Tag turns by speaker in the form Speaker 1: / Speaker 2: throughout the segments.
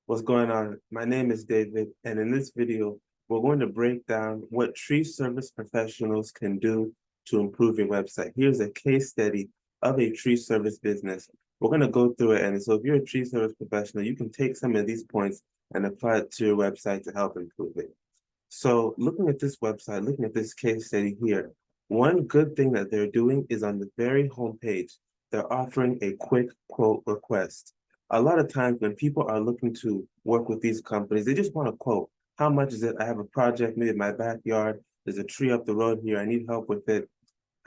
Speaker 1: What's going on? My name is David, and in this video, we're going to break down what tree service professionals can do to improve your website. Here's a case study of a tree service business. We're going to go through it, and so if you're a tree service professional, you can take some of these points and apply it to your website to help improve it. So looking at this website, looking at this case study here, one good thing that they're doing is on the very homepage, they're offering a quick quote request. A lot of times when people are looking to work with these companies, they just want a quote. How much is it? I have a project, maybe in my backyard. There's a tree up the road here. I need help with it.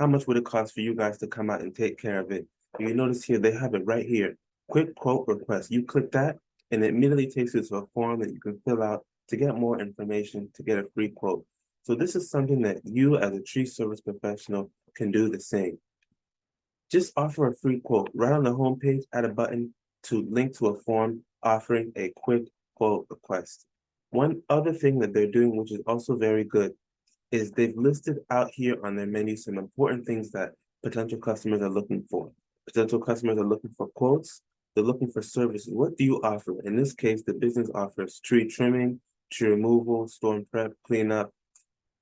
Speaker 1: How much would it cost for you guys to come out and take care of it? And you notice here, they have it right here. Quick quote request. You click that, and it immediately takes you to a form that you can fill out to get more information, to get a free quote. So this is something that you as a tree service professional can do the same. Just offer a free quote. Right on the homepage, add a button to link to a form offering a quick quote request. One other thing that they're doing, which is also very good, is they've listed out here on their menu some important things that potential customers are looking for. Potential customers are looking for quotes. They're looking for services. What do you offer? In this case, the business offers tree trimming, tree removal, storm prep, cleanup,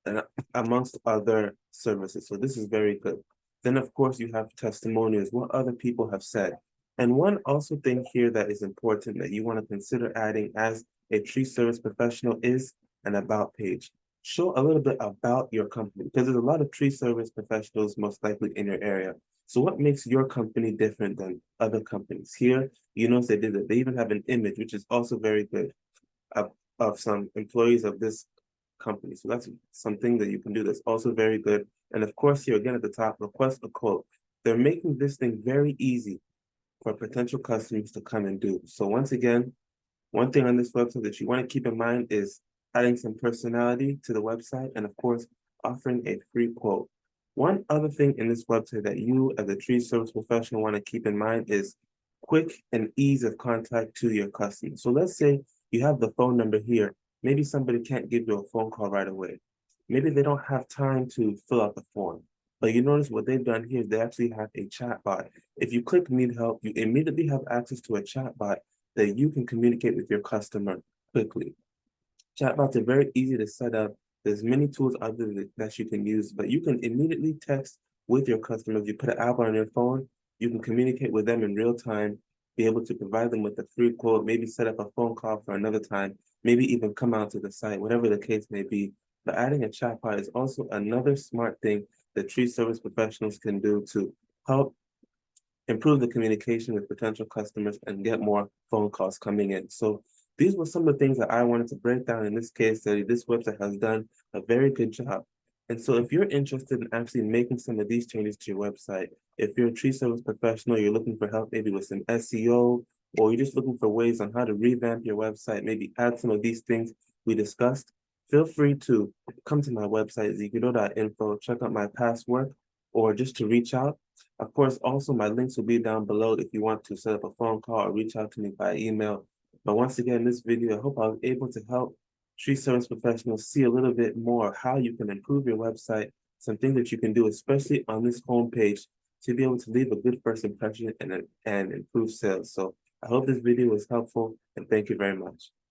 Speaker 1: and amongst other services. So this is very good. Then, of course, you have testimonials, what other people have said. And one also thing here that is important that you want to consider adding as a tree service professional is an about page. Show a little bit about your company because there's a lot of tree service professionals most likely in your area. So what makes your company different than other companies? Here, you notice they did it. They even have an image, which is also very good, of some employees of this company. So that's something that you can do that's also very good. And of course, here again at the top, request a quote. They're making this thing very easy for potential customers to come and do. So once again, one thing on this website that you want to keep in mind is adding some personality to the website and of course, offering a free quote. One other thing in this website that you as a tree service professional want to keep in mind is quick and ease of contact to your customer. So let's say you have the phone number here. Maybe somebody can't give you a phone call right away. Maybe they don't have time to fill out the form. But you notice what they've done here is they actually have a chat bot. If you click need help, you immediately have access to a chat bot that you can communicate with your customer quickly. Chatbots are very easy to set up. There's many tools out there that you can use, but you can immediately text with your customers. You put an app on your phone, you can communicate with them in real time, be able to provide them with a free quote, maybe set up a phone call for another time, maybe even come out to the site, whatever the case may be. But adding a chatbot is also another smart thing that tree service professionals can do to help improve the communication with potential customers and get more phone calls coming in. So these were some of the things that I wanted to break down in this case study. This website has done a very good job. And so if you're interested in actually making some of these changes to your website, if you're a tree service professional, you're looking for help maybe with some SEO, or you're just looking for ways on how to revamp your website, maybe add some of these things we discussed, feel free to come to my website, zekido.info, check out my past work, or just to reach out. Of course, also my links will be down below if you want to set up a phone call or reach out to me by email. But once again, in this video, I hope I was able to help tree service professionals see a little bit more how you can improve your website, something that you can do, especially on this homepage, to be able to leave a good first impression and improve sales. So I hope this video was helpful and thank you very much.